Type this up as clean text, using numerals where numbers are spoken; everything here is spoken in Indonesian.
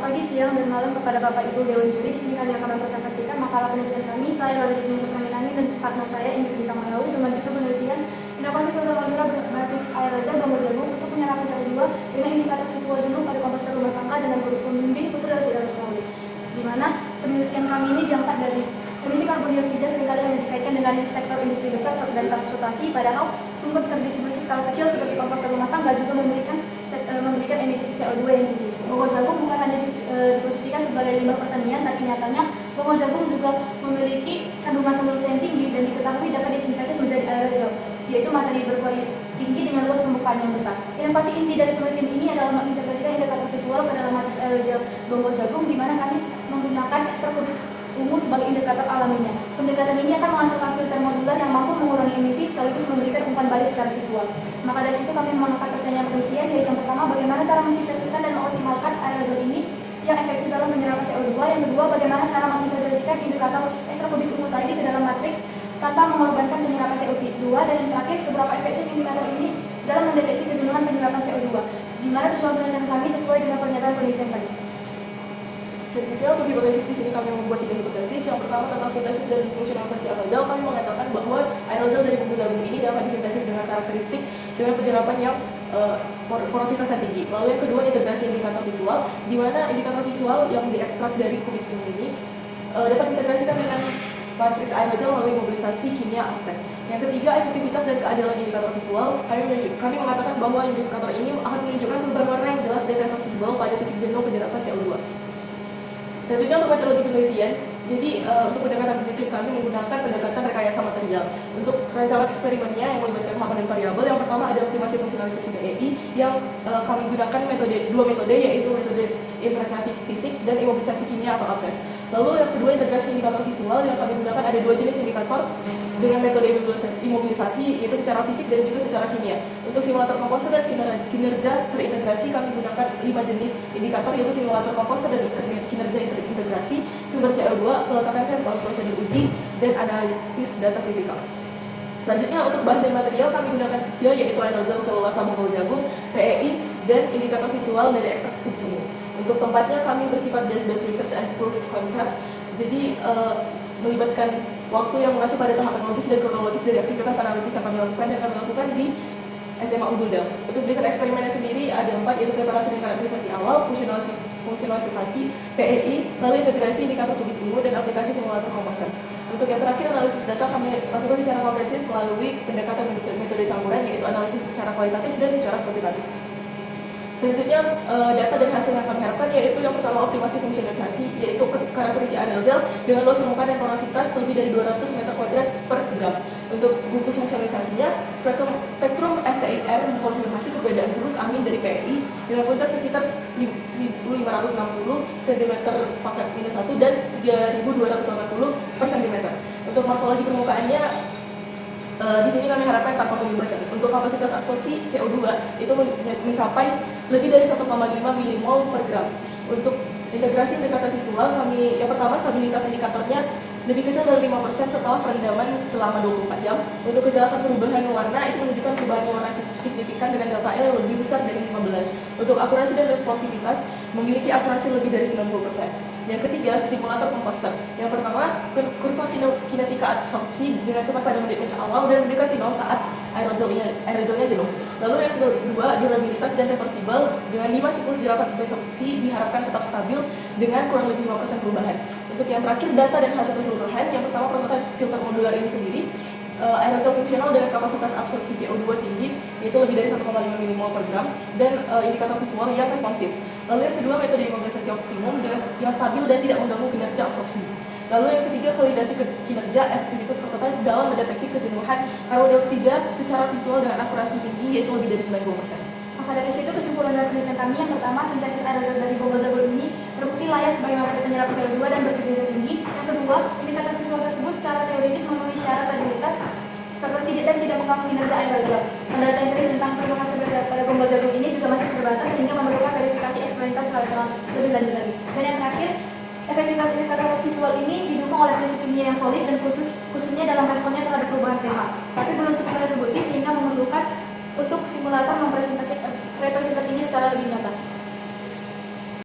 pagi, siang, dan malam kepada Bapak Ibu Dewan Juri. Di sini kami akan mempresentasikan makalah penelitian kami. Saya Laura Jepni Supramenani dan partner saya Ingrid Bintang Mayawi dengan judul penelitian inovasi filter modular berbasis aerosol Bonggol Jagung untuk penyerapan CO2 dengan indikator visual jenuh pada komposter rumah tangga dengan kurikulum B Putra dan Saudara Sulawi. Di mana penelitian kami ini diangkat dari emisi karbon dioksida seringkali hanya dikaitkan dengan sektor industri besar dan transportasi, padahal sumber terdistribusi skala kecil seperti komposter rumah tangga juga memberikan emisi CO2 yang tinggi. Bonggol jagung bukan hanya diposisikan sebagai limbah pertanian, tapi nyatanya bonggol jagung juga memiliki kandungan selulosa yang tinggi dan diketahui dapat disintesis menjadi aerosol, yaitu materi berkualitas tinggi dengan luas pembukaan yang besar. Inovasi inti dari penelitian ini adalah mengintegrasikan indikator visual ke dalam matriks aerosol bonggol jagung, di mana kami menggunakan ekstrak kubis ungu sebagai indikator alaminya. Pendekatan ini akan menghasilkan filter modular yang mampu mengurangi emisi sekaligus memberikan umpan balik secara visual. Maka dari situ kami mengangkat pertanyaan penelitian, yaitu yang pertama, bagaimana cara mensintesiskan dan mengoptimalkan aerosol ini yang efektif dalam menyerap CO2. Yang kedua, bagaimana cara mengintegrasikan indikator ekstrak kubis ungu tadi ke dalam matriks tanpa mengorbankan penyerapan CO2. Dan yang terakhir, seberapa efektif indikator ini dalam mendeteksi kejenuhan penyerapan CO2, di mana tujuan penelitian kami sesuai dengan pernyataan penelitian tadi. Selanjutnya, untuk hipotesis di sini kami membuat 3 hipotesis. Yang pertama tentang sintesis dan fungsionalisasi aerosol, kami mengatakan bahwa aerosol dari bumbu jagung ini dapat disintesis dengan karakteristik dengan penyerapan yang porositasnya tinggi. Lalu yang kedua, integrasi indikator visual, di mana indikator visual yang diekstrak dari kubis ungu ini dapat diintegrasikan dengan matriks aerosol melalui mobilisasi kimia APES. Yang ketiga, efektivitas dan keadilan indikator visual. Kami mengatakan bahwa indikator ini akan menunjukkan perubahan warna yang jelas dan reversibel pada titik jenuh penyerapan CO2. Selanjutnya, untuk metodologi penelitian, jadi untuk pendekatan penelitian kami menggunakan pendekatan rekayasa material. Untuk rancangan eksperimennya yang melibatkan tahapan dan variabel, yang pertama ada optimasi fungsionalisasi PEI yang kami gunakan dua metode, yaitu metode impregnasi fisik dan imobilisasi kimia atau APES. Lalu yang kedua, integrasi indikator visual yang kami gunakan ada 2 jenis indikator dengan metode imobilisasi, yaitu secara fisik dan juga secara kimia. Untuk simulator komposter dan kinerja terintegrasi, kami gunakan 5 jenis indikator, yaitu simulator komposter dan kinerja integrasi, sumber CO2, peletakan sampel, prosedur uji, dan analisis data kritikal. Selanjutnya, untuk bahan dan material kami gunakan 3, yaitu aerosol selulosa bonggol jagung, PEI, dan indikator visual dari ekstrak kubis ungu. Untuk tempatnya kami bersifat based research and proof concept, jadi melibatkan waktu yang mengacu pada tahapan logis dan kronologis dari aktivitas analitis yang kami lakukan dan kami lakukan di SMA Unggul. Untuk desain eksperimennya sendiri ada 4, yaitu preparasi dan karakterisasi awal, fungsionalisasi PEI, lalu integrasi indikator kubis ungu, dan aplikasi simulator komposter. Untuk yang terakhir, analisis data kami lakukan secara komprehensif melalui pendekatan metode campuran, yaitu analisis secara kualitatif dan secara kuantitatif. Selanjutnya, data dan hasil yang kami harapkan, yaitu yang pertama optimasi fungsionalisasi, yaitu karakteristik aerosol dengan luas permukaan dan porositas lebih dari 200 meter kuadrat per gram. Untuk bungkus fungsionalisasinya, spektrum FTIR mengkonfirmasi perbedaan bungkus angin dari PEI dengan puncak sekitar 1560 cm pangkat minus 1 dan 3280 per cm. Untuk morfologi permukaannya, di sini kami harapkan tanpa pengibatan. Untuk kapasitas absorpsi CO2 itu mencapai lebih dari 1,5 mmol per gram. Untuk integrasi indikator visual, kami yang pertama stabilitas indikatornya lebih kecil dari 5% setelah perendaman selama 24 jam. Untuk kejelasan perubahan warna, itu menunjukkan perubahan warna signifikan dengan delta L yang lebih besar dari 15. Untuk akurasi dan responsivitas, memiliki akurasi lebih dari 90%. Yang ketiga, simulator komposter. Yang pertama, kurva kinetika absorpsi dengan cepat pada menit-menit awal dan mendekati 0 saat aerosolnya jenuh. Lalu yang kedua, durabilitas dan reversibel dengan 5 siklus dilakukan absorpsi diharapkan tetap stabil dengan kurang lebih 5% perubahan. Untuk yang terakhir, data dan hasil keseluruhan. Yang pertama, prototipe filter modular ini sendiri, aerosol fungsional dengan kapasitas absorpsi CO2 tinggi, yaitu lebih dari 1,5 mmol per gram, dan indikator visual yang responsif. Lalu yang kedua, metode imobilisasi optimum yang stabil dan tidak mengganggu kinerja absorpsi. Lalu yang ketiga, validasi kinerja efektivitas prototipe dalam mendeteksi kejenuhan karbon dioksida secara visual dengan akurasi tinggi, yaitu lebih dari 90%. Maka dari situ kesimpulan dari penelitian kami, yang pertama, sintesis aerosol dari bonggol jagung ini terbukti layak sebagai materi penyerap CO2 dan berkinerja tinggi. Yang kedua, indikator visual tersebut secara teoritis memenuhi syarat stabilitas seperti dan tidak mengganggu kinerja aerosol. Data empiris tentang perluasan pada bonggol jagung ini juga masih terbatas sehingga memerlukan verifikasi eksperimental secara lebih lanjut lagi. Dan yang terakhir, efektivitas indikator visual ini didukung oleh prinsip kimia yang solid dan khususnya dalam responnya terhadap perubahan pH. Tapi belum sepenuhnya terbukti sehingga memerlukan untuk simulator representasinya secara lebih nyata.